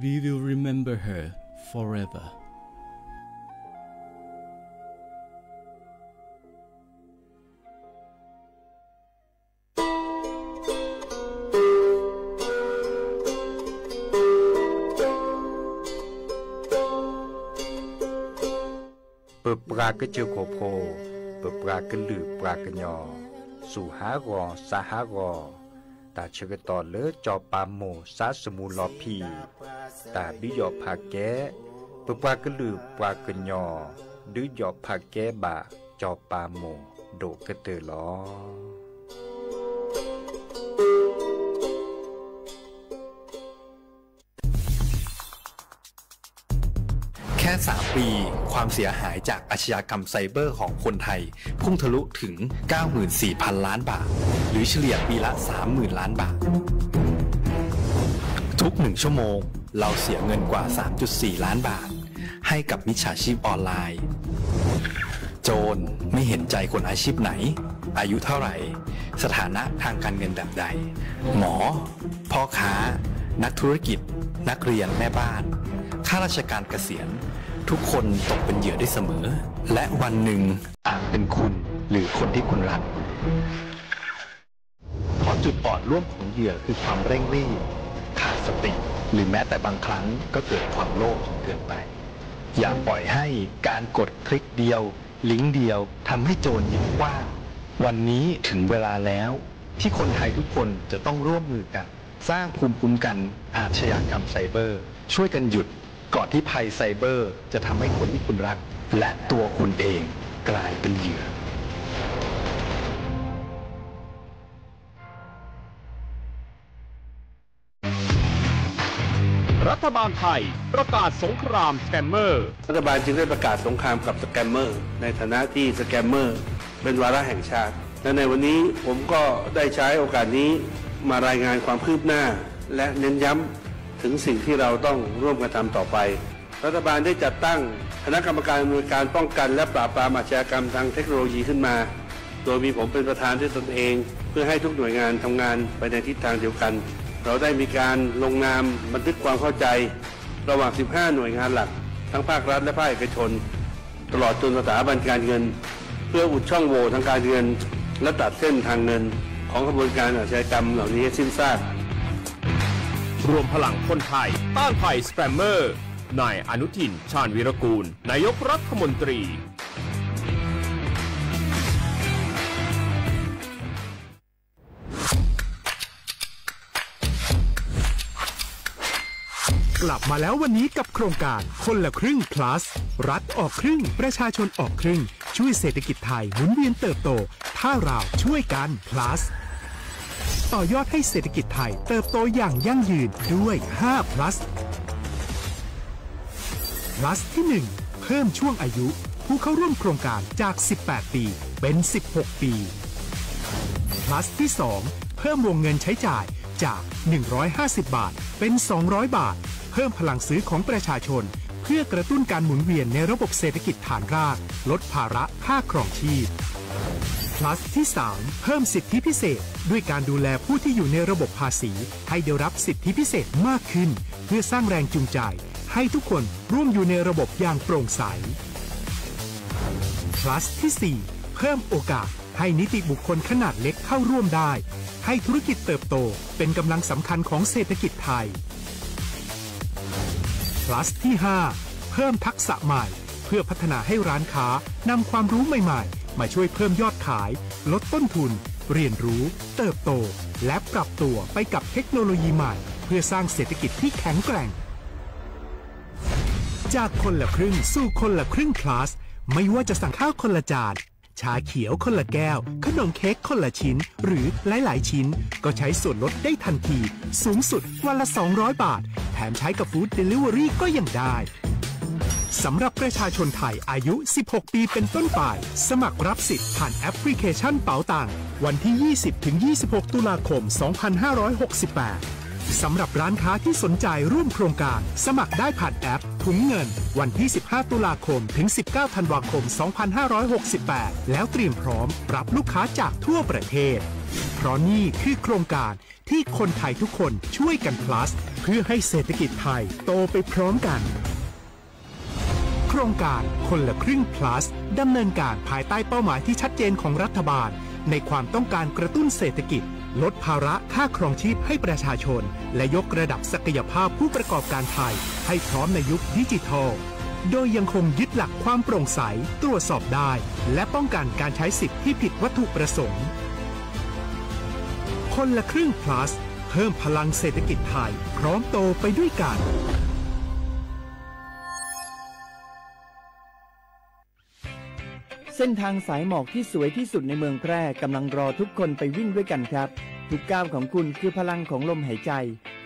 We will remember her forever. เปิดปลากระเจียวโคโพเปิดปลากระลือปลากระยอสู่หากอสาหากอตาเชกตอเลอจอปามโมซาสมูลอพีตาดิยอผาแกเปิดปลากระลือปลากระยอดิยอผาแกบาจอปามโมโดกระเตอลอแค่3 ปีความเสียหายจากอาชญากรรมไซเบอร์ของคนไทยพุ่งทะลุถึง 94,000 ล้านบาทหรือเฉลี่ยปีละ 30,000 ล้านบาททุก1 ชั่วโมงเราเสียเงินกว่า 3.4 ล้านบาทให้กับมิจฉาชีพออนไลน์โจรไม่เห็นใจคนอาชีพไหนอายุเท่าไหร่สถานะทางการเงินแบบใดหมอพ่อค้านักธุรกิจนักเรียนแม่บ้านข้าราชการเกษียณทุกคนตกเป็นเหยื่อได้เสมอและวันหนึ่งอาจเป็นคุณหรือคนที่คุณรักเพราะจุดอ่อนร่วมของเหยื่อคือความเร่งรีบขาดสติหรือแม้แต่บางครั้งก็เกิดความโลภจนเกินไปอย่าปล่อยให้การกดคลิกเดียวลิงก์เดียวทำให้โจรยิ้มกว้างวันนี้ถึงเวลาแล้วที่คนไทยทุกคนจะต้องร่วมมือกันสร้างภูมิคุ้มกันอาชญากรรมไซเบอร์ช่วยกันหยุดก่อนที่ภัยไซเบอร์จะทำให้คนที่คุณรักและตัวคุณเองกลายเป็นเหยื่อรัฐบาลไทยประกาศสงครามสแกมเมอร์รัฐบาลจึงได้ประกาศสงครามกับสแกมเมอร์ในฐานะที่สแกมเมอร์เป็นวาระแห่งชาติและในวันนี้ผมก็ได้ใช้โอกาสนี้มารายงานความคืบหน้าและเน้นย้ำถึงสิ่งที่เราต้องร่วมกันทำต่อไปรัฐบาลได้จัดตั้งคณะกรรมการอำนวยการป้องกันและปราบปรามอาชญากรรมทางเทคโนโลยีขึ้นมาโดยมีผมเป็นประธานด้วยตนเองเพื่อให้ทุกหน่วยงานทำงานไปในทิศทางเดียวกันเราได้มีการลงนามบันทึกความเข้าใจระหว่าง 15 หน่วยงานหลักทั้งภาครัฐและภาคเอกชนตลอดจนสถาบันการเงินเพื่ออุดช่องโหว่ทางการเงินและตัดเส้นทางเงินของกระบวนการอาชญากรรมเหล่านี้ให้สิ้นซากรวมพลังคนไทยต้านภัยสแกมเมอร์นายอนุทินชาญวีรกูลนายกรัฐมนตรีกลับมาแล้ววันนี้กับโครงการคนละครึ่ง plus รัฐออกครึ่งประชาชนออกครึ่งช่วยเศรษฐกิจไทยหมุนเวียนเติบโตถ้าเราช่วยกัน plus ต่อยอดให้เศรษฐกิจไทยเติบโตอย่างยั่งยืนด้วย5 plus plus ที่ 1 เพิ่มช่วงอายุผู้เข้าร่วมโครงการจาก 18 ปีเป็น16 ปี plus ที่ 2 เพิ่มวงเงินใช้จ่ายจาก150 บาทเป็น200 บาทเพิ่มพลังซื้อของประชาชนเพื่อกระตุ้นการหมุนเวียนในระบบเศรษฐกิจฐานรากลดภาระค่าครองชีพ plus ที่ 3 เพิ่มสิทธิพิเศษด้วยการดูแลผู้ที่อยู่ในระบบภาษีให้ได้รับสิทธิพิเศษมากขึ้นเพื่อสร้างแรงจูงใจให้ทุกคนร่วมอยู่ในระบบอย่างโปร่งใส plus ที่ 4 เพิ่มโอกาสให้นิติบุคคลขนาดเล็กเข้าร่วมได้ให้ธุรกิจเติบโตเป็นกำลังสำคัญของเศรษฐกิจไทย plus ที่ 5 เพิ่มทักษะใหม่เพื่อพัฒนาให้ร้านค้านำความรู้ใหม่ๆมาช่วยเพิ่มยอดขายลดต้นทุนเรียนรู้เติบโตและปรับตัวไปกับเทคโนโลยีใหม่เพื่อสร้างเศรษฐกิจที่แข็งแกร่งจากคนละครึ่งสู่คนละครึ่ง plus ไม่ว่าจะสั่งข้าวคนละจานชาเขียวคนละแก้วขนมเค้กคนละชิ้นหรือหลายๆชิ้นก็ใช้ส่วนลดได้ทันทีสูงสุดวันละ200 บาทแถมใช้กับฟู้ดเดลิเวอรี่ก็ยังได้สำหรับประชาชนไทยอายุ 16 ปีเป็นต้นไปสมัครรับสิทธิ์ผ่านแอปพลิเคชันเป๋าตังค์วันที่ 20-26 ตุลาคม 2568 สำหรับร้านค้าที่สนใจร่วมโครงการสมัครได้ผ่านแอปถุงเงินวันที่ 15 ตุลาคมถึง 19 ธันวาคม 2568 แล้วเตรียมพร้อมรับลูกค้าจากทั่วประเทศเพราะนี่คือโครงการที่คนไทยทุกคนช่วยกัน plus เพื่อให้เศรษฐกิจไทยโตไปพร้อมกันโครงการคนละครึ่ง plus ดำเนินการภายใต้เป้าหมายที่ชัดเจนของรัฐบาลในความต้องการกระตุ้นเศรษฐกิจลดภาระค่าครองชีพให้ประชาชนและยกระดับศักยภาพผู้ประกอบการไทยให้พร้อมในยุคดิจิทัลโดยยังคงยึดหลักความโปร่งใสตรวจสอบได้และป้องกันการใช้สิทธิที่ผิดวัตถุประสงค์คนละครึ่ง plus เพิ่มพลังเศรษฐกิจไทยพร้อมโตไปด้วยกันเส้นทางสายหมอกที่สวยที่สุดในเมืองแพร่กำลังรอทุกคนไปวิ่งด้วยกันครับทุกก้าวของคุณคือพลังของลมหายใจ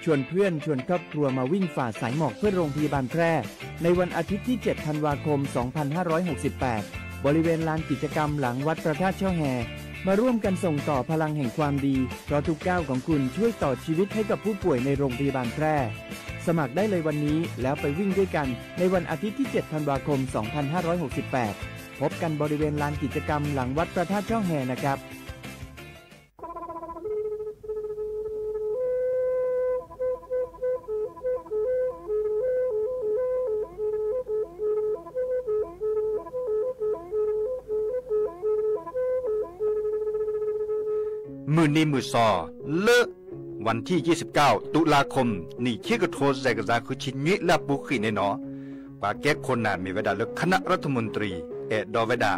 ชวนเพื่อนชวนครอบครัวมาวิ่งฝ่าสายหมอกเพื่อโรงพยาบาลแพร่ในวันอาทิตย์ที่ 7 ธันวาคม 2568 บริเวณลานกิจกรรมหลังวัดพระธาตุช่อแฮมาร่วมกันส่งต่อพลังแห่งความดีเพราะทุกก้าวของคุณช่วยต่อชีวิตให้กับผู้ป่วยในโรงพยาบาลแพร่สมัครได้เลยวันนี้แล้วไปวิ่งด้วยกันในวันอาทิตย์ที่ 7 ธันวาคม 2568 พบกันบริเวณลานกิจกรรมหลังวัดพระธาตุช่อแฮนะครับมือนี้มือซอเลอะวันที่ 29 ตุลาคมนี่ที่กระโทษใจกระจาคือชิ้นนี้และบุขีในเนาะปาแก้คนน่ะมีเวลาเลือกคณะรัฐมนตรีดอเวดา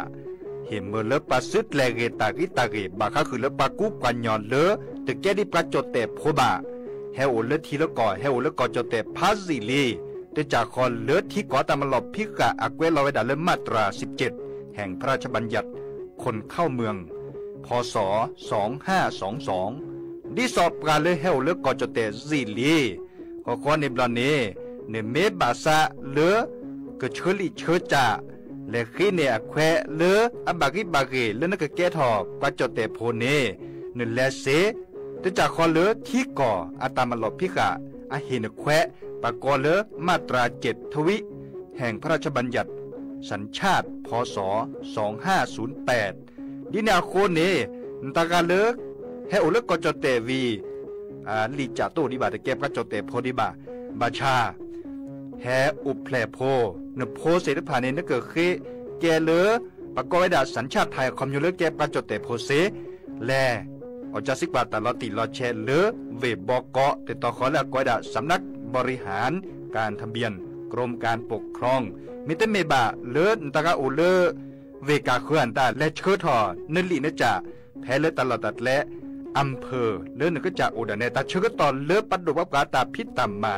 เห็นเมื่อเลือกปาซึดแลเกตากิบาค่าคือเลือกปากุบกันยอนเลือแต่แก้ที่ปาจดแต่โพบาเฮโอเลือกทีละก่อเฮโอเลือกก่อจดแต่พาซิลีแต่จากคอนเลือกที่ก่อตามหลบพิกะอักเวลอเวดาเลือกมาตรา 17 แห่งพระราชบัญญัติคนเข้าเมืองพ.ศ. 2522ดิสอบการเลยเฮาเลือกก่อจดแต่ซิลีก็ขอในบลานี้เนเมบาซาเลือกเชลิเชจ่าและขีเนอแควเลืออบากิบากิเลือนกแก่ทอกว่าจดแต่โพเนนึแลเสแต่จากคอเลือที่ก่ออาตามลบพิกะอาเฮนแควปากอเลือมาตรา7ทวิแห่งพระราชบัญญัติสัญชาติพ.ศ. 2508ดินาโคเนตากาเลือกเฮาเลือกก่อจดแต่วีลิจาโตดิบาตะแก่ประจดแต่โพดิบาบาชาแฮอุแพลโพนโพเสดผ่านในนเกิดเคแกเลือประกอบดาสัญชาติไทยคอมยูเลแกประจดแต่โพเสแลอจาสิกบาตลอติลอแชเลือเวบอกเกาะแต่ต่อขอและกอยดาสำนักบริหารการทะเบียนกรมการปกครองมิเตเมบาเลือตากาโอเลือเวกาเคลื่อนตาและเชิดทอนลีนจ่าแพ้เลือตลอดตัดและอำเภอเลือนก็จะอุดรเนตาเชิดตอนเลือปัดดุวับกาตาพิษตามมา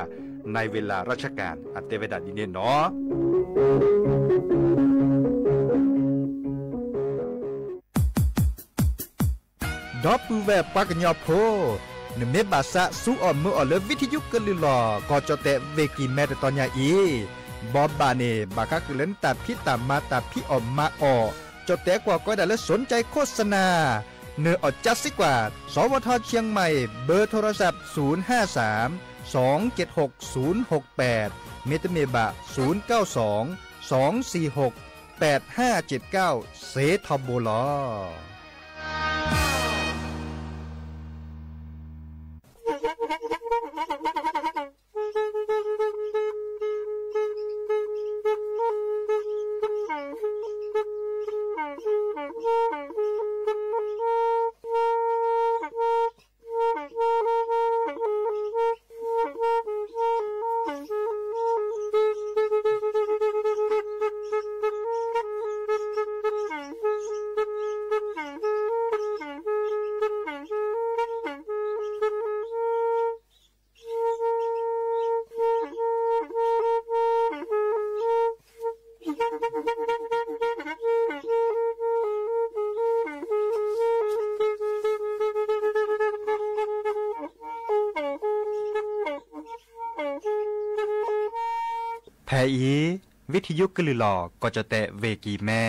ในเวลาราชการอัตเตเวดาดินเนเนาะดอปูแวปากญอโพนเมบาซะสู้อ่อนมืออ่อนเลวิทยุกลือหลอก็จะแต่เวกีแมตตอนยาอีบอบบาเนบาคาคือเล่นตัดพิตามมาตัดพี่ออมมาออจะแต่กว่าก็ได้และสนใจโฆษณาเนื้ออดจัดสิกว่าสวทเชียงใหม่เบอร์โทรศัพท์053276068เมตเมบะ0922468579เซทอมโบลอแพอีวิทยุกลือหลอก็จะแตะเวกีแม่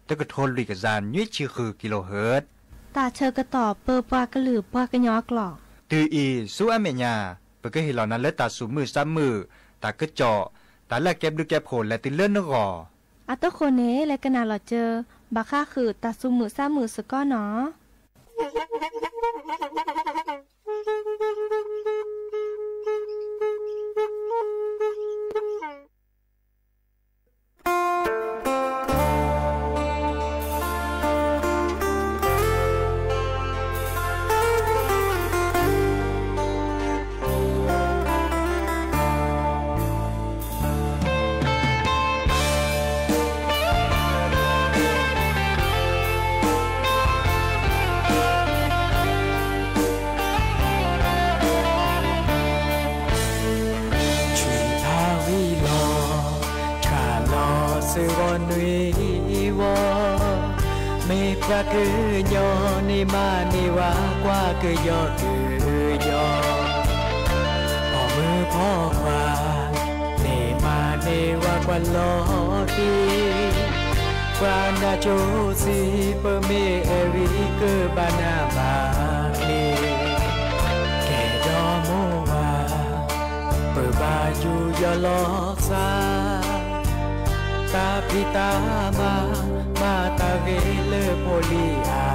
ตะกะโทนลุยกะจานยุ้ยชื่อคือกิโลเฮิรตซ์ตาเชอกระตอบเปอปากระหลือปากระยอกหลอกตืออีสู้อเมญา เปิดก็เห็นเหล่านั้นและตาสูมือซ้ำมือตากระเจาะตาแลกแก็บดูแก็บโผล่และติเลื่อนนกออัตโตโคเนและกนาหลอเจอบาค่าคือตาสูมือซ้ำมือสก้อเนาะกว่าคือยอในมาในว่ากว่าคือยอคือยอพ่อมือพ่อควาในมาในว่ากว่าลอดีกว่านาโจซีเปเมเอริเกบานาบาลีแก่ดอโมวาเปบาอยู่ยอลอซาตาพิตามาตาเวเลโพลีอา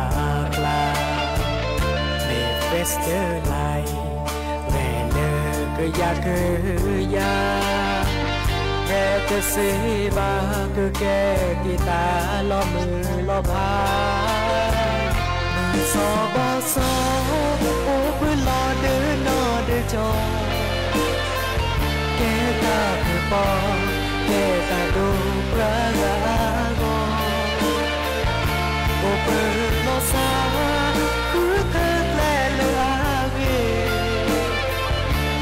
คลาเมเฟสเตอร์ไลแม่เลก็อยากคือยาแกจะเสบาคือแกกีตาล้อมือล้อพามือซอบอซอโอ้เพื่อรอเดินนอเดินจอแกตาคือปอแกตาดูปรากาโกโอเปิดโลซาคือเธอแลเลอาเว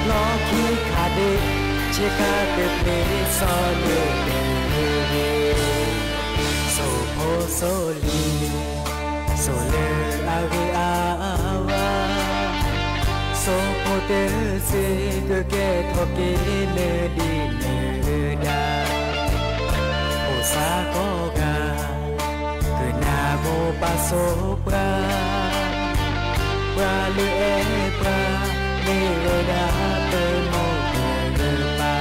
ลอคีขาเดเชคาเดเพลซอเลเดโซโพโซลีโซเลอาเวอาวาโซโพเตเซกเกทอเกเนดีเนดาโอซาโกกาคือนาโมปาโซปราปราเลเอปราเนโรดาเตโมเดปา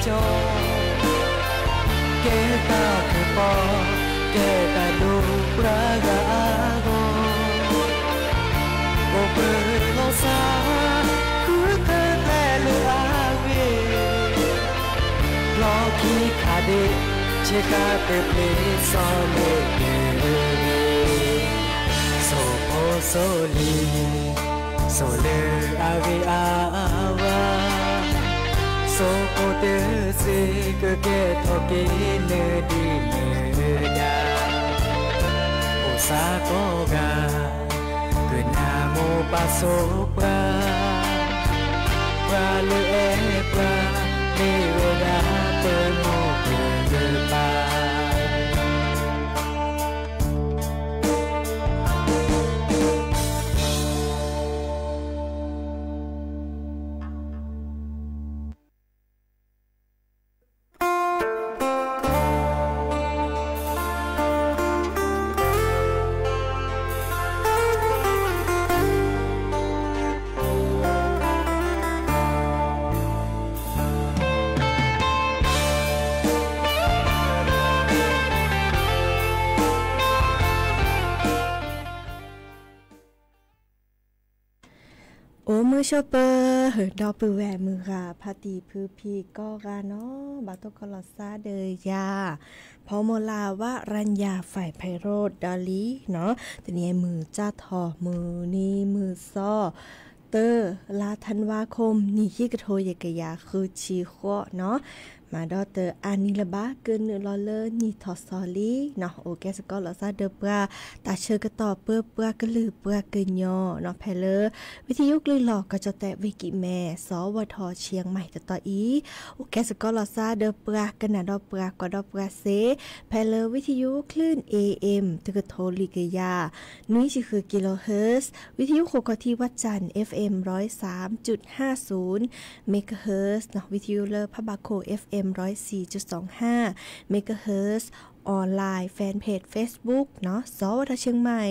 จอแกตาคือปอแกตาดูปรากาโกโอเปิดโลซาคือเธอแลเลอาเวลอคีขาเดเชคาเตเพลซอเลเกโซโพโซลีโซเลอาเวอาวาโซโพเตเซกเกทอเกเนดีเนดาโอซาโกกาคือนาโมปาโซปราปราเลเอปราเนโรดาเปโมเดปามือชอเปอร์ดอปือแหวมือค่ะพาตีพือพีก็กาเนาะบาตกลอซาเดยาพอโมลาว่ารัญญาฝ่ายไพโรดดอลีเนาะแต่เนี่ยมือจ้าทอมือนี่มือซ้อลาธันวาคมนี่ที่กระโทยกะยาคือชีโคเนาะ มาดอเตออานิละบาเกินเนลอเลนี่ทอซอลีเนาะโอเคสก็ลอซาเดอปราตาเชอก็ต่อเปื้อปรากะลือปรากะยอเนาะแพเลวิทยุกลือหลอกก็จะแตะวิกิแม่สวทเชียงใหม่จะต่ออีโอเคสก็ลอซาเดอปรากะนาดอปรากอดอปราเซแพเลวิทยุคลื่น AM ตะกะโทลิกยานุ้ยสิคือกิโลเฮิรตซ์วิทยุโคกที่วัดจันทร์ FM 103.50 เมกะเฮิรตซ์เนาะวิทยุเลอพะบาโค FM 104.25 เมกะเฮิรตซ์ออนไลน์แฟนเพจ Facebook เนาะสวทเชียงใหม่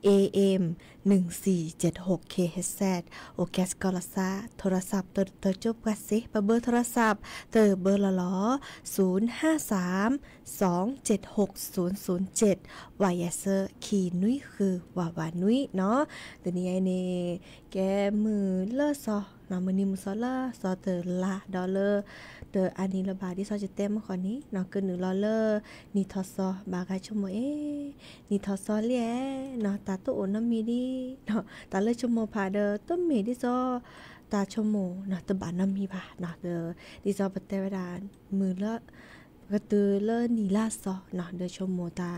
AM 1476 kHz โอเคสกอลซาโทรศัพท์เตอจบกัสซิเบอร์โทรศัพท์เตอเบอร์ละล้อ053276007วายเซอร์คีนุ้ยคือวาวานุ้ยเนาะตัวนี้ไอเนแกมือเลอซอเนาะมือนิมซอลาซอเตอละดอลเลอร์เตออันนี้ระบาดที่ซอจะเต็มมาก่อนนี้เนาะเกิน$1นี่ทอซอบากาชั่วโมงนี่ทอซอเลียเนาะตาตัวโอนน้ำมีดีเนาะตาเลยชั่วโมงพาเดอต้นเมดิซอตาชั่วโมงเนาะตะบานน้ำมีพาเนาะเดอดิซอปเตวดานมือละกระตือเลอนี่ลาซอเนาะเดอชั่วโมงตา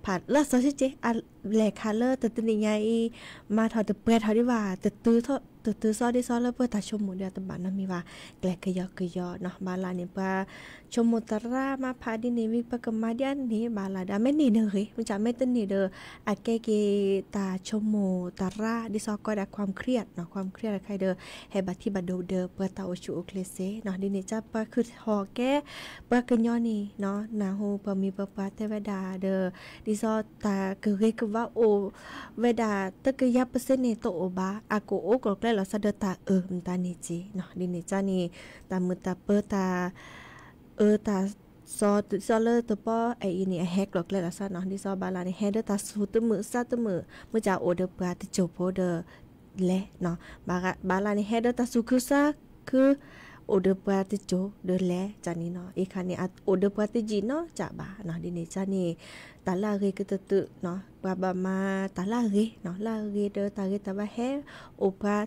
ผัดลาซอเจ๊อะแหลกคาเลอร์แต่ตัวนี้ไงมาถอดตะเปียถอดดีว่าแต่ตื้อซอได้ซอแล้วเพื่อตาชมหมูเดียวตะบานน้ำมีว่าแกลกกะยอเนาะบาลาเนี่ยปาชมหมูตะรามาพาดิเนวิปะกมาเดียนนี่บาลาดาไม่นี่เด้อเฮ้ยมันจะไม่ต้นนี่เด้ออะแกตาชมหมูตะราดิซอก็ได้ความเครียดเนาะความเครียดใครเด้อให้บัดที่บัดเด้อเพื่อตาโอชูโอเคเซเนาะดิเนจะปะคือหอแกปะกะยอนี่เนาะนาโฮปะมีปะปะเทวดาเด้อดิซอตาคือเฮกว่าโอเวดาตะกะยะเปอร์เซ็นต์นี่โตโอบาอาโกโอกก็ได้แล้วซะเด้อตามตานี่จีเนาะดิเนจานี่ตามือตาเปตาตาซอเลอร์ตป้อไอ้นี่แฮกหลอกเลยละซะเนาะดิซอบาลานี่แฮเดอตาสูตมือซาตมือมื้อจาโอเดอปาตโจโพเดอแลเนาะบาลานี่แฮเดอตาสุคุซาคือโอเดอปาตโจเดอแลจานี่เนาะอีคันนี่โอเดอปาตจีเนาะจาบาเนาะดิเนจานี่ตาลาเรกตะเนาะบามาตาลาเรเนาะลาเรเดอตาเรตาบาแฮโอปา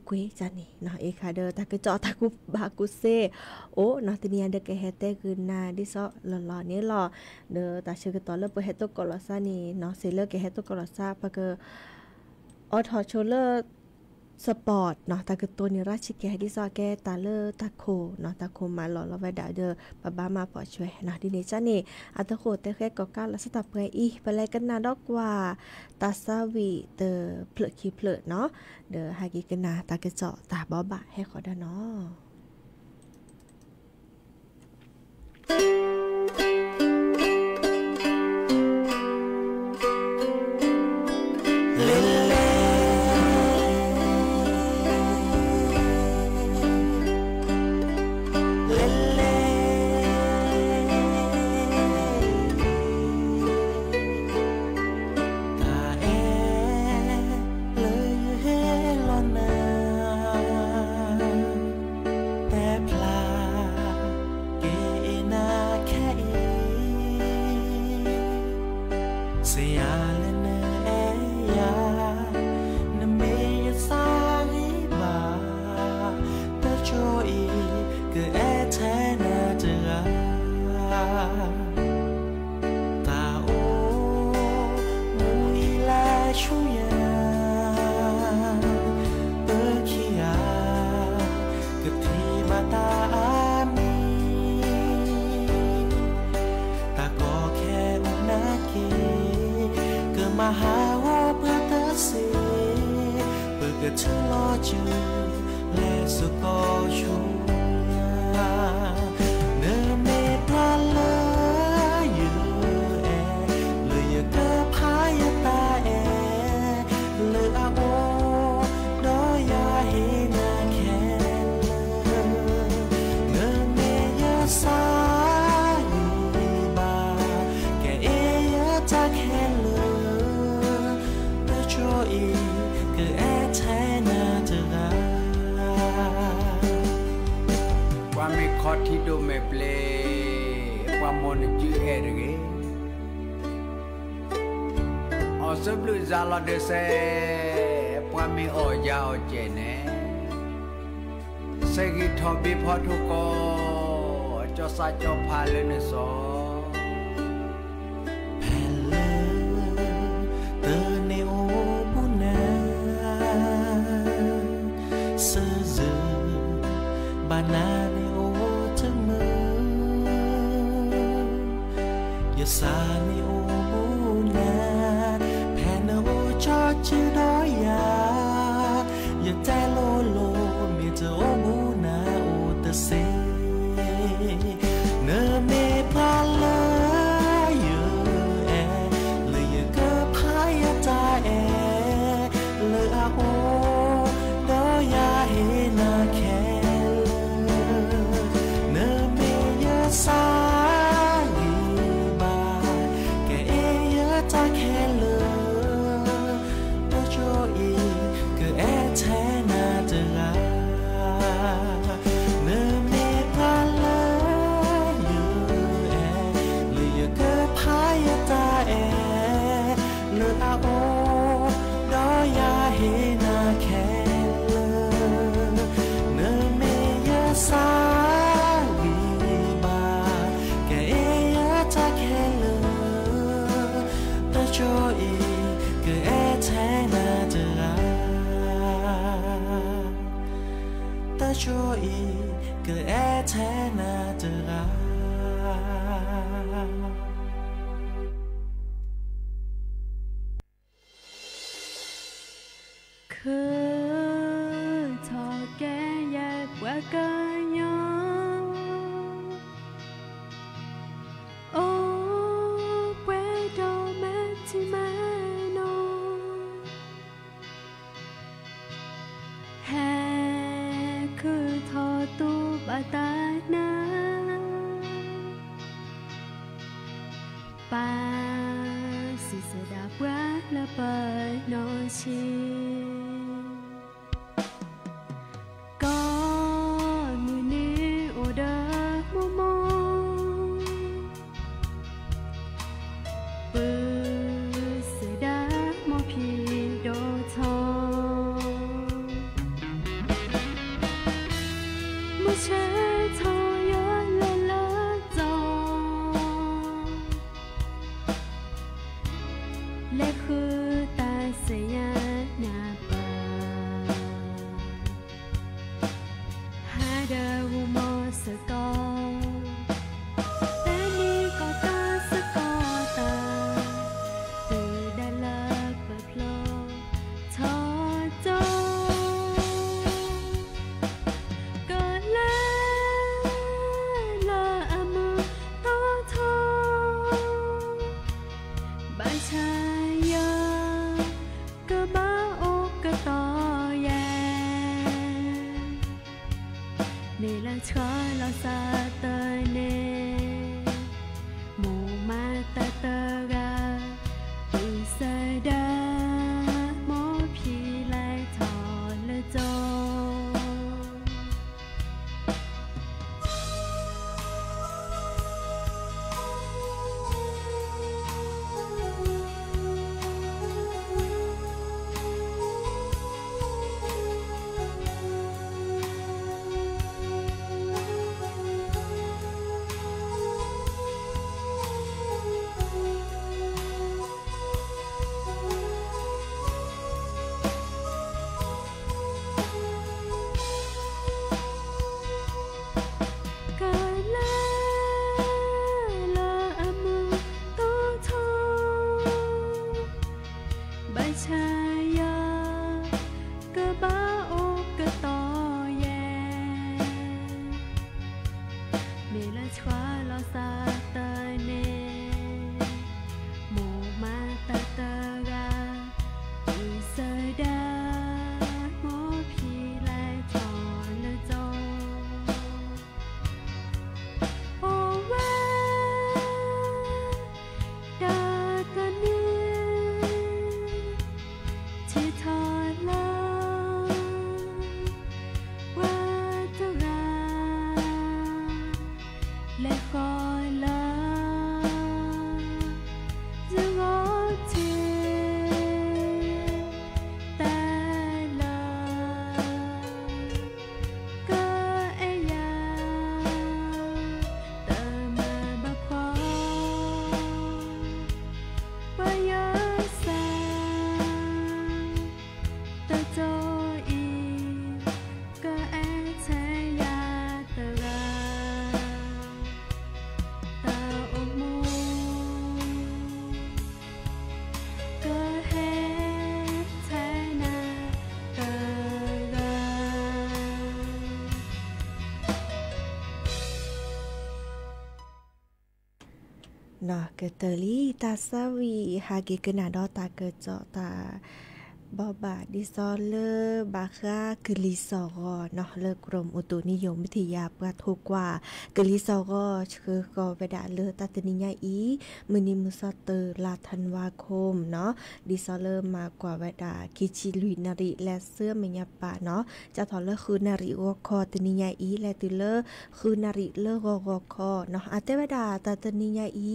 กุยจานี่เนาะเอคาเดอตากะจอตากุบากุเซโอเนาะตะเนียเดกะเฮเตกึนาดิซอหล่อๆนี่หล่อเดอตาชื่อกะตอเลเปเฮโตกอลอซานี่เนาะเซเลกะเฮโตกอลอซาปะกะออทอโชเลอร์สปอร์ตเนาะตากะตัวนี่ราชแกดิซอแกตาเลอตาโคเนาะตาโคมาหล่อละไว้ดาเดอบาบามาปอช่วยเนาะดิเนจานี่อะตะโคเตแค่กอกาละสตาเปอีไปไลกันนาดอกว่าตาซาวีเตอเพลคีเพลเนาะเดอฮากิกันนาตากะเจาะตาบ่บะให้ขอดาเนาะที่ดูไม่เปลความมนจื้อเอเรงอสบลูซาลอเดเซความมีโอยาวเจเนเซกิทอบิพอทุก จอซาจอพาเลยในซอแผ่นเลยเตอในโอบุนาเสือเสือบานาในโอเธอมือยาสาในโอบุนาแผ่นโอจอชื่อดอยยาอย่าใจโลโลมีเจอโอบุนาโอเตเซเนเมพาลายเอเลยก็พายตาเอเลยอาโอดอยาเฮนาแคเนเมยาสาลีบาแกเอยาตาแคเลตัวโจอีก็แอแทนาเจราเนเมพาลาพายตาเอเลอาโอดอยาเฮนาแคเลเนเมยาสาลีบาแกเอยาตาแคเลตะโจอีก็เอแทนาเจราตะโจอีก็เอแทนาเจราคือทอแกแยกว่ากันยอโอ้เวดอแม่ที่แม่นอแฮคือทอตูบาตานาปาสิเสดาบว่าละเปิดนอชีและคือตาเสียหน้า เนาะเกตลีตาสวีฮาเกกนาดอตาเกจอตาบอบาดิซอเลบาคากลิซอเนาะเลิกกรมอุตุนิยมวิทยาประทุกว่ากลิซอคือก็ไปดาเลตัตนิยาอีมือนิมุสเตอร์ลาธันวาคมเนาะดิซอเลมากว่าเวดาคิชิลุยนาริและเสื้อเมียปะเนาะจะถอเลคือนาริโอคอตนิยาอีและตุเลคือนาริเลโกคอเนาะอาเตเวดาตัตนิยาอี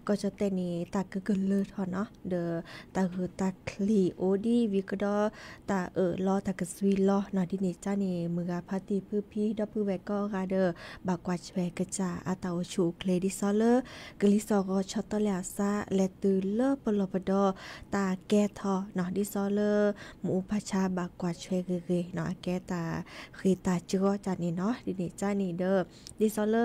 ก็จะเตนีตากกเลทอเนาะเดตาคือตาคลีโอดีวิก็ดอตาลอตากสวีลอเนาะดิเนจ้านี่มือพาติพื้พี่ดอพื้แวก็กาเดบากวาชแวกจาอาตาโอชูเคลดิซอเลกลิซอก็ชอตเลาซาและตือเลปลปดอตาแกทอเนาะดิซอเลหมูพาชาบากวาชแวเกเนาะแกตาคือตาจือจานี่เนาะดิเนจ้านี่เดอดิซอเล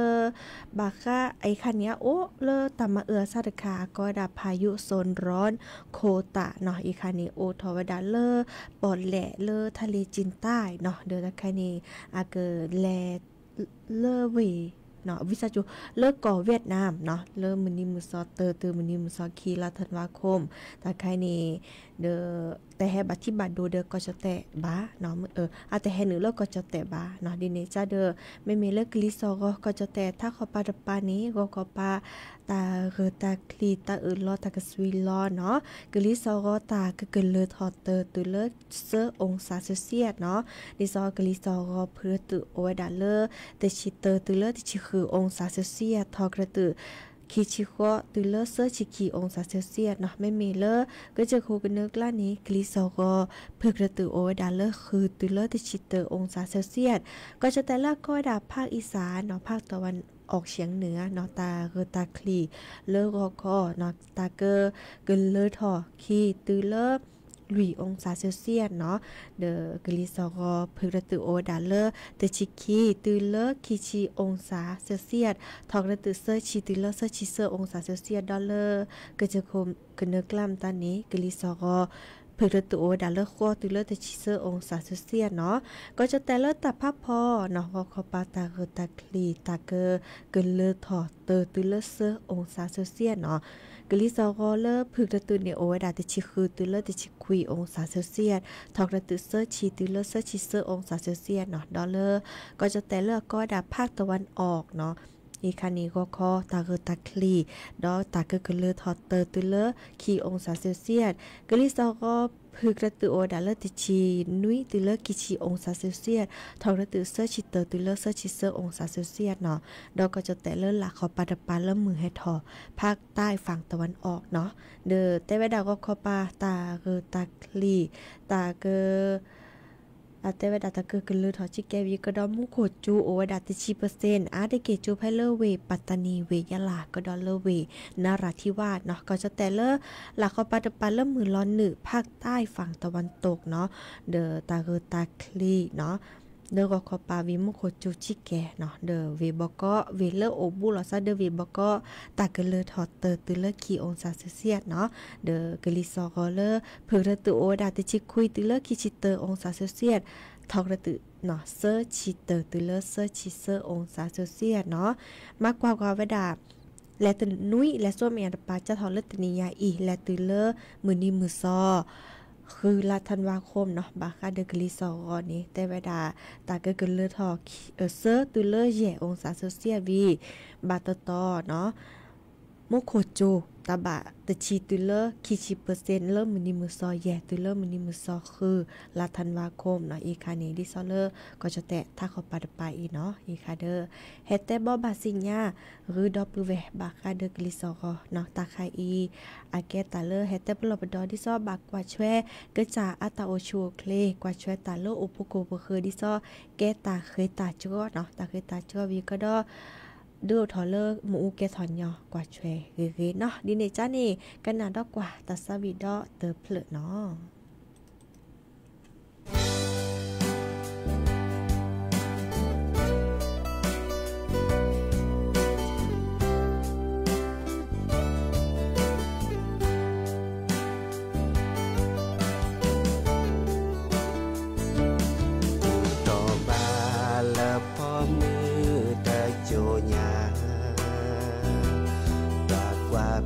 บาค่าไอคันเนี้ยโอเลตามาซาดคาก็ดาพายุโซนร้อนโคตะเนาะอีคันนี้โอทวดาเลปอดแหละเลทะเลจีนใต้เนาะเดอตะคันนี้อาเกแลเลเวเนาะวิซาจูเลิกก่อเวียดนามเนาะเริ่มมือนี้มือซอเตอร์มือนี้มือซอคีลาธันวาคมตะคันนี้เดอแต่แฮบัติบัตดูเดอก็จะแตะบ้าเนาะอาแต่แฮหนึ่งแล้วก็จะแตะบ้าเนาะดิเนจ้าเดอไม่มีเลิกลิซอก็จะแตะถ้าเขาปาดปานี้ก็ปาตาตาคลีตาลอตากสวีลอเนาะกลิซอตาเกเลทอเตอตุเลเซองศาเซลเซียสเนาะดิซอกลิซอเพื่อตุโอเวดาเลเตชิเตอตุเลติชิคือองศาเซลเซียสทอกระตุคิชิโคตุเลเซชิคีองศาเซลเซียสเนาะไม่มีเลก็จะคูกันนึกล่านี้กลิซอเพื่อกระตุโอเวดาเลคือตุเลติชิเตอองศาเซลเซียสก็จะแต่ละก็ดาภาคอีสานเนาะภาคตะวันออกเฉียงเหนือเนาะตาตาคลีเลอกอคอเนาะตาเกเลทอคีตือเลลุยองศาเซลเซียสเนาะเดอกลิซอพึกระตุโอดาเลเตชิคีตือเลคีชีองศาเซลเซียสทอกระตุเซอร์ชีตือเลเซอร์ชีเซอร์องศาเซลเซียสดอลเลอร์ก็จะคมกันเนกล้ามตอนนี้กลิซอเพื่อตัวดาเลโคตุเลตชิเซอร์องศาเซลเซียสเนาะก็จะแต่ละตาพับพอเนาะก็ขอปาตาตาคลีตาเกเลทอเตอตุเลเซอร์องศาเซลเซียสเนาะกลิซอเลเพื่อตัวเนโอดาตชิคือตุเลตชิคุยองศาเซลเซียสทอกระตุเซอร์ชีตุเลเซอร์ชิเซอร์องศาเซลเซียสเนาะดอลเลอร์ก็จะแต่ละก็ดาภาคตะวันออกเนาะอีคันนี้ก็คอตาตาคลีดอตาเกเลทอเตอตุเลคีองศาเซลเซียสกลิซอพึกระตุโอดาเลติชีนุยตุเลกิชีองศาเซลเซียสทอกระตุเซอร์ชิเตอตุเลเซอร์ชิเซอร์องศาเซลเซียสเนาะดอกก็จะแต่เลิศหลักขอปาดปาเริ่มมือให้ทอภาคใต้ฝั่งตะวันออกเนาะเดอแต่เวดาก็ขอปาตาตาคลีตาแต่เวดาตะเกลือทอชิแกวีก็ดอมุโคจูโอวดาติชีเปอร์เซ็นต์อาเดเกจูไพเลเวปัตตานีเวยะลาก็ดอเลเวนราธิวาสเนาะก็จะแต่เลหลักเขาปาดปาเริ่มมือร้อนหนึ่งภาคใต้ฝั่งตะวันตกเนาะเดอตาคลีเนาะเดอก็ขอปาวิมุโคจูชิแกเนาะเดอเวบอก็เวเลโอบูลอซาเดอเวบอก็ตาเกลือทอเตอตุเลคีองศาเซลเซียสเนาะเดอกลิซอเลเพื่อระตุโอดาติชิคุยตุเลคีชิเตอองศาเซลเซียสทอกระตุเนาะเซอร์ชิเตอตุเลเซอร์ชิเซอร์องศาเซลเซียสเนาะมากกว่าเวดาและตุนุยและส้มเมียนปาจะทอเลตนิยาอีและตุเลมือนีมือซอคือลาธันวาคมเนาะบาคาเดกลิซอนี้แต่เวดาตาเกเลทอเซอร์ตุเลเยองศาเซลเซียสวีบาตตอเนาะโมโคโจตาบะตะชีตุเลคิชิเปอร์เซ็นต์เริ่มมือนิมือซอแย่ตุเลมือนิมือซอคือลาธันวาคมเนาะอีคานี้ดิซอเลก็จะแตะถ้าเขาปาดไปอีเนาะอีคาเดอเฮตเตบอบาซิญญาหรือดอปเวบาคาเดกลิซอเนาะตาคาอีอาเกตาเลเฮตเตบลบดอดิซอบากกว่าช่วยกะจาอาตาโอชูเคลกว่าช่วยตาเลโอปุโกเปคือดิซอแกตาเคยตาจัวเนาะตาเคยตาจัววีก็ดอดูทอเลอร์มูเกทอนยอกว่าช่วยเกเนาะดิเนจ้านี่กันนาดอกกว่าตัสวิดอเตอเพลเนาะ พ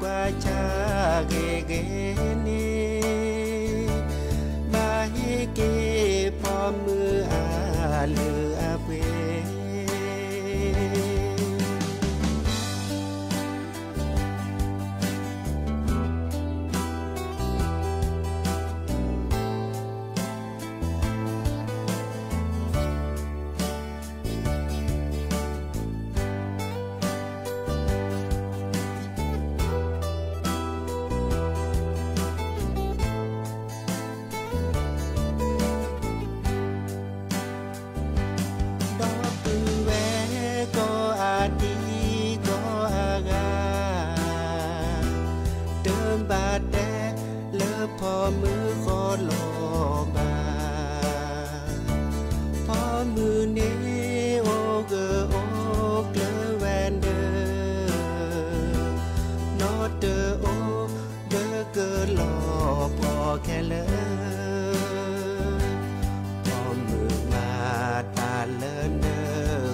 กว่าชาเกเกนี่มาให้เกพอมืออาเลือเวพอมือขอลอบาพอมือเนโอเกอโอเกลแวนเดอร์นอตเดอโอเดอเกอลอพอแค่เลอพอมือมาตาเลินเดอ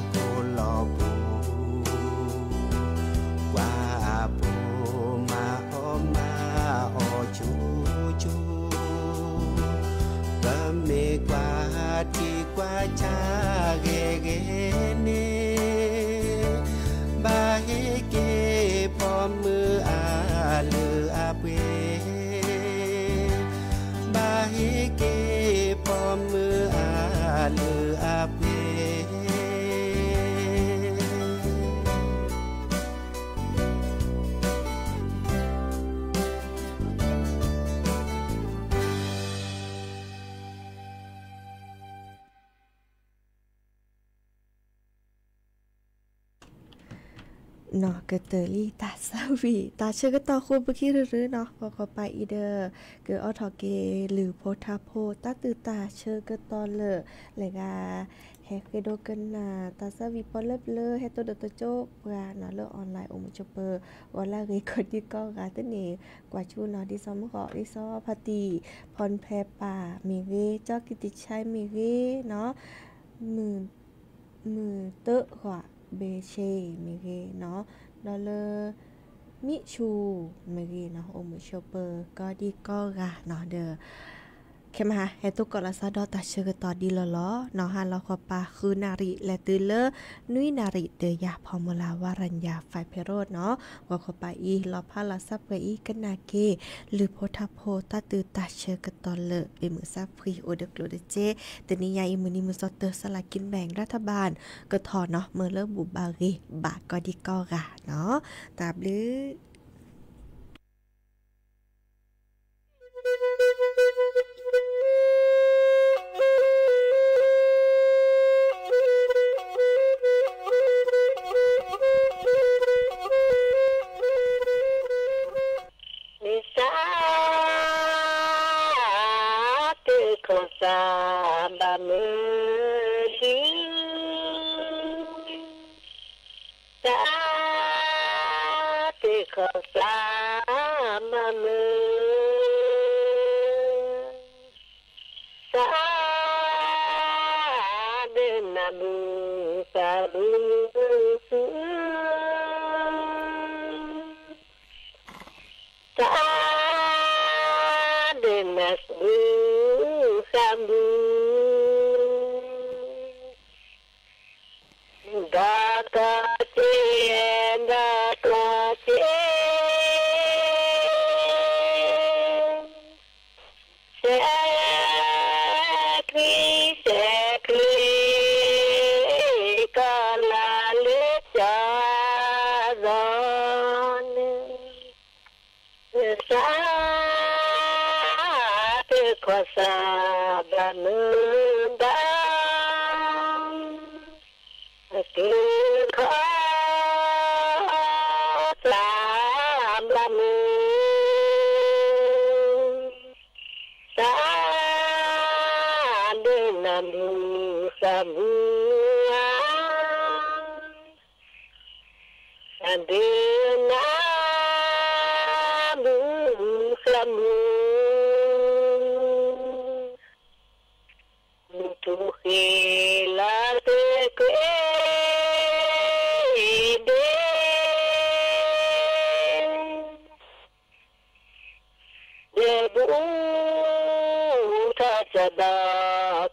โกลอปูว่าปูมาออมาออชูเมกว่าที่กว่าชาเกเกเนบาเฮเกพอมืออาลืออาเปบาเฮเกพอมืออาลืออาเปเนาะก็เตอรี่ตาสวีตาเชื่อก็ต่อคูบกี้รือเนาะพอเขาไปอีเดอร์เกิดออทอเกหรือโพธาโพตาตือตาเชื่อก็ต่อเลยเลยกาแฮกโดกันนาตาสวีพอเลิบเลยให้ตัวเดตัวโจกกาเนาะเลิกออนไลน์อมจเปอร์วอลาเรคดีก็กาตนี่กว่าชูเนาะที่ซ้อมก็ที่ซ้อพตีพรแพป่ามีเวเจ้ากิติชัยมีเวเนาะมือเตอะกว่าเบเชมีเกเนาะดอลเลอร์มิชูมีเกเนาะโอมุชเปอร์ก็ดีก็กะเนาะเดอเข้มหาให้ตุกกลาซาดอตาเชกตอดีละล้อเนาะฮาลอคอปาคือนาริและตือเลอนุยนาริเดยาพอมลาวารัญญาไฟเพโรดเนาะว่าคอปาอีลอพาลาซับกะอีกันนาเกหรือโพธาโพตาตือตาเชกตอเลเอมือซับฟรีโอเดกโลเดเจแต่นิยายมือนี้มือซอเตอร์สลากกินแบ่งรัฐบาลก็ถอเนาะเมื่อเลิกบุบารีบาก็ดีก็กะเนาะตาบลือ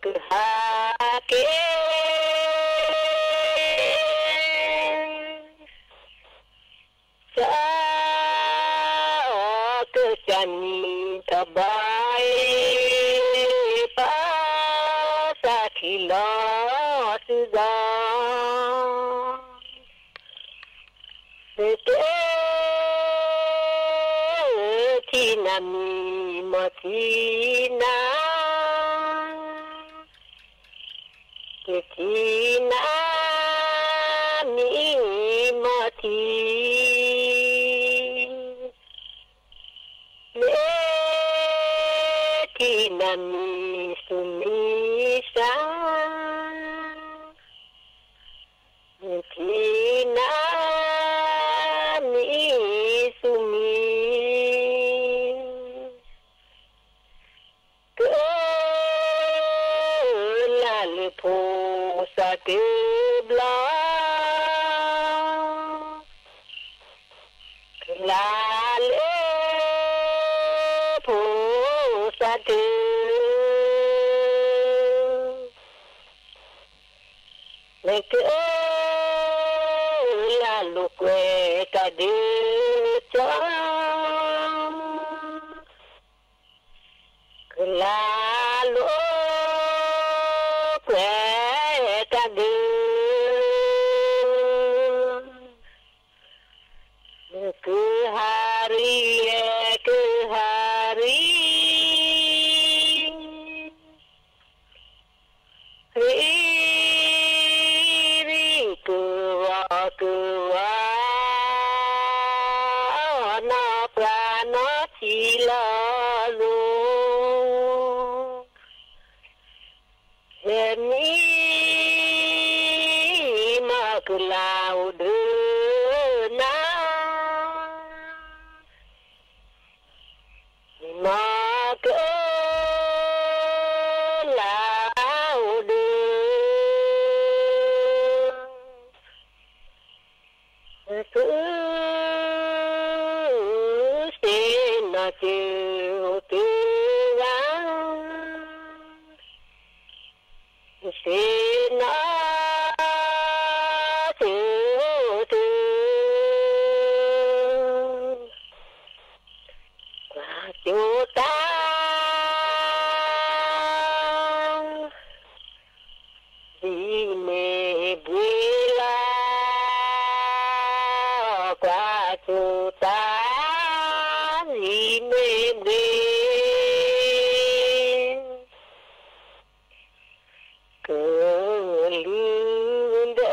cứ hạ kế sao cứ chân thà bay pa sa khi lo sự ra thì nằm mà thì na thì na mi mà thì lệ thì nằm sumi sa thì na mi sumi phù sa kêu la la lệ phù sa kêu lệ kêu la lục quê ta đưa cho la lục cứ hari ri cứ na pra na chi la lu hemi ma cứ lao đưa na mà cứ lao đưa cứ xin nó chịu tư gắng xin nó chịu tư và chịu ta vì mẹ vui la qua chịu ta vì mẹ vui cứ lưu đế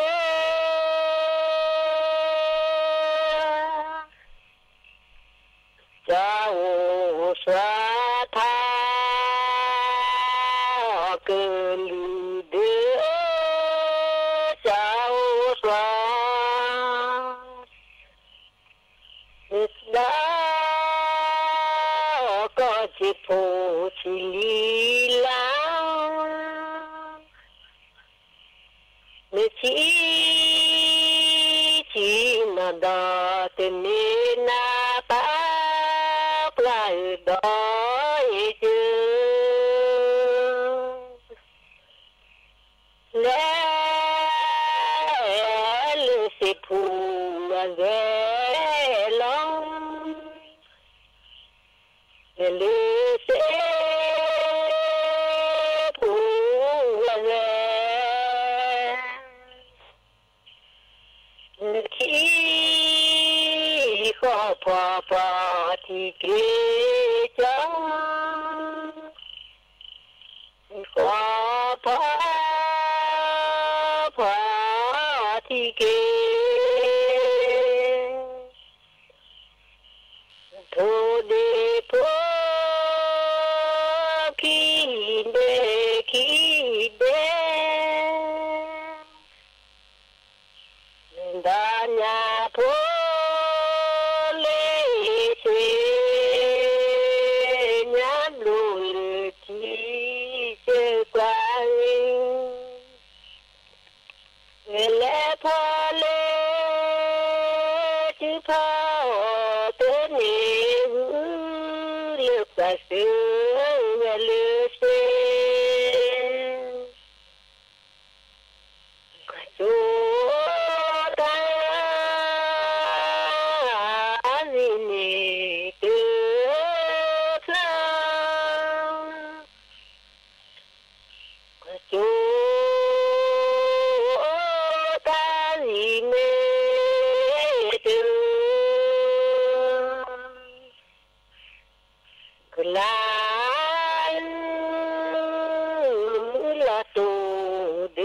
cháu xóa tha cứ lưu đế cháu xóa đã có chỉ phụ chỉ lý lao mẹ chỉ nó đó tên na bác lại đó chứ lẽ lư sĩ phụ ghé lòng lư sĩ phụ ghé khi khó phá thì kia chẳng khó phá thì kia thô đề phố khi đê đà nhà phố lê xê nhám lùi chi chê qua lẽ phá lê chứ phá tên lực và sướng lư xê là tu đưa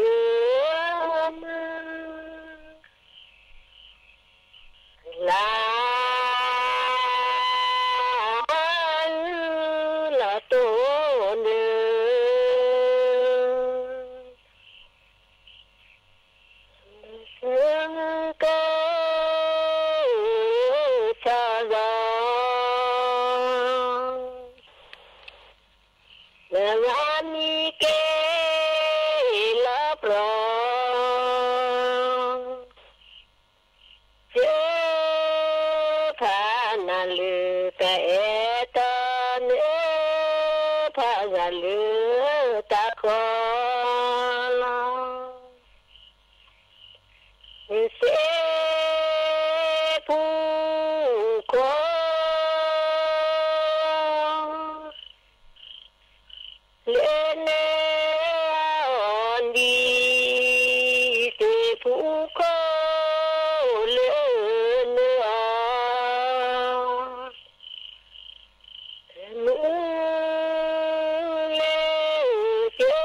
là tu sương cơ cha gió là ngani kê la pro chê pha na lư ta e ta nê pha na lư ta ko se pu ko le ne on di se pu ko le ne nu le che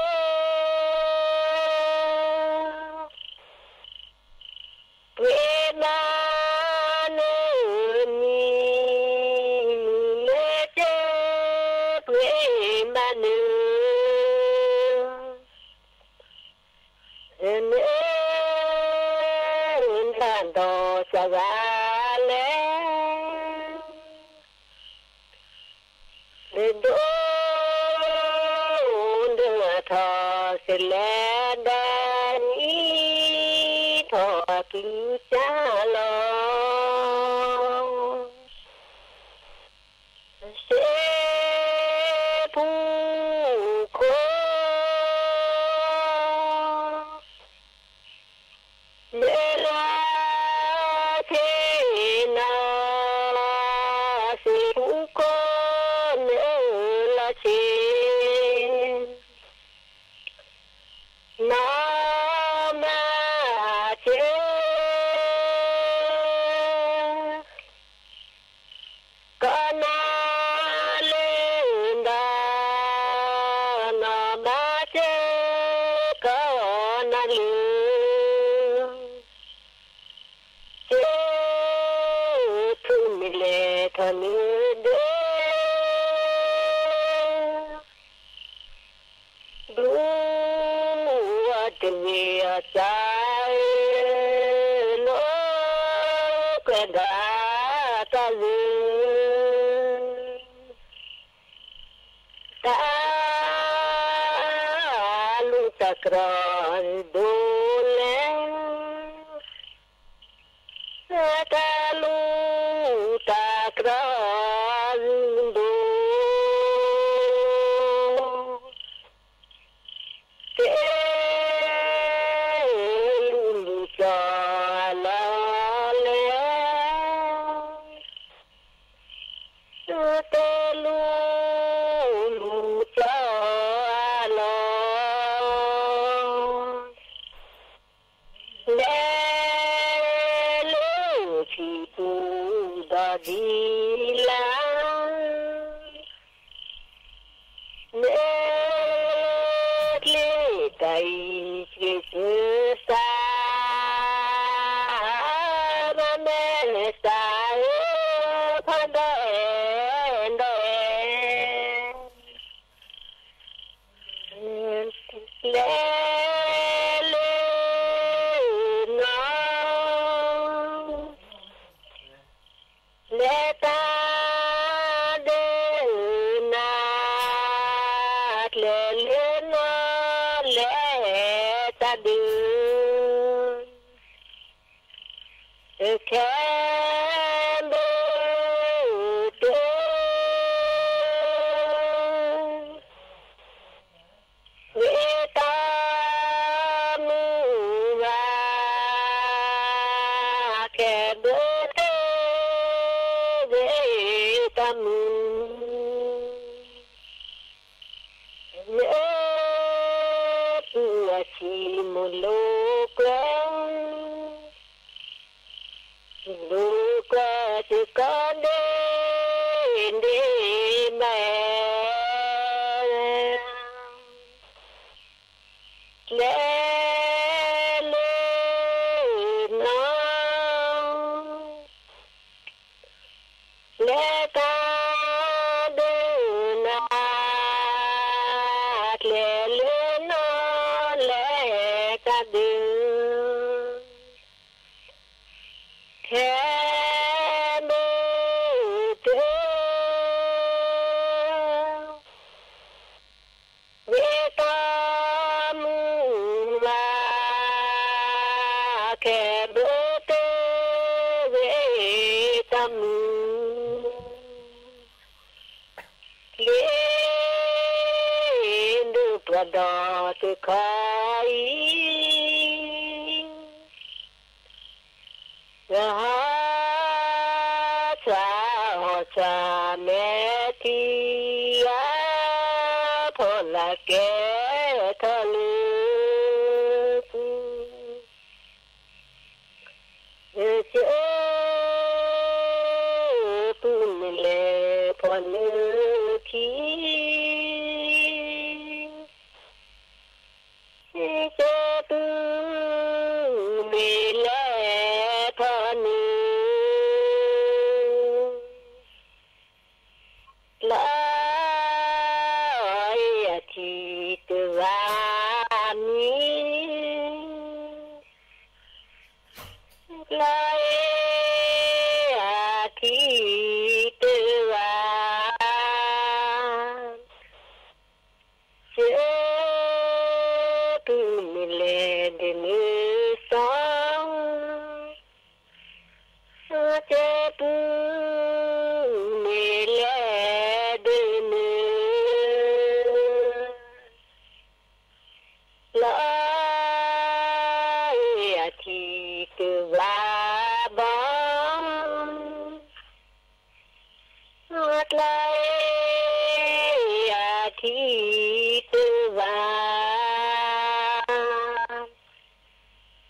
เลเลน้องเลกาเดินนาเลเลน้องเลกาเดินแค่เมื่อเธอเวตามือมาแค่เมื่อเธอเวตามือเลี้ยงดูประดาตุคอยแม่ที่พอละแกทะลุเชื่อปุ่นเล่พอนึกที่เชื่อปุ่นเล่พอนึกลอยอาทิตย์วันนี้ลอยอาทิตย์วันเชื่อปุ่นเล่เดินสองเชื่อปุ่นเล่ลอยอาทิตย์ว่าบอนลอยอาทิตย์ว่า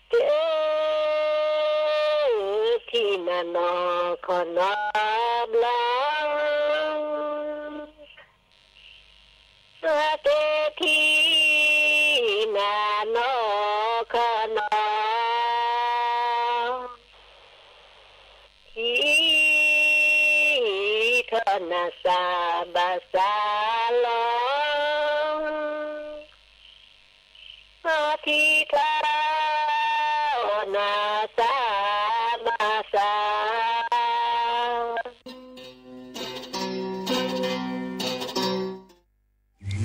เจอที่นั่นนอขอนอบลองเจอที่นาโนคโนฮิทนาสาบาสาลงทิทานาสาบาสา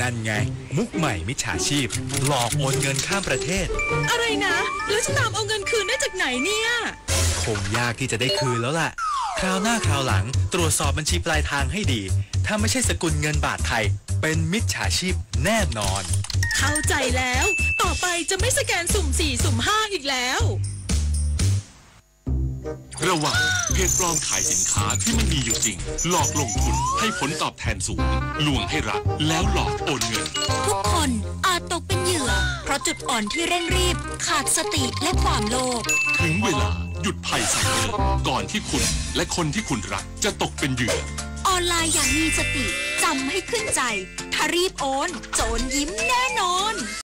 นั่นไงมุกใหม่มิจฉาชีพหลอกโอนเงินข้ามประเทศอะไรนะแล้วจะตามเอาเงินคืนได้จากไหนเนี่ยคงยากที่จะได้คืนแล้วล่ะคราวหน้าคราวหลังตรวจสอบบัญชีปลายทางให้ดีถ้าไม่ใช่สกุลเงินบาทไทยเป็นมิจฉาชีพแน่นอนเข้าใจแล้วต่อไปจะไม่สแกนสุ่ม4สุ่ม5อีกแล้วระวังเพจปลอมขายสินค้าที่ไม่มีอยู่จริงหลอกลงทุนให้ผลตอบแทนสูงลวงให้รักแล้วหลอกโอนเงินทุกคนอาจตกเป็นเหยื่อเพราะจุดอ่อนที่เร่งรีบขาดสติและความโลภถึงเวลาหยุดภัยไซเบอร์ก่อนที่คุณและคนที่คุณรักจะตกเป็นเหยื่อออนไลน์อย่างมีสติจำให้ขึ้นใจถ้ารีบโอนโจรยิ้มแน่นอน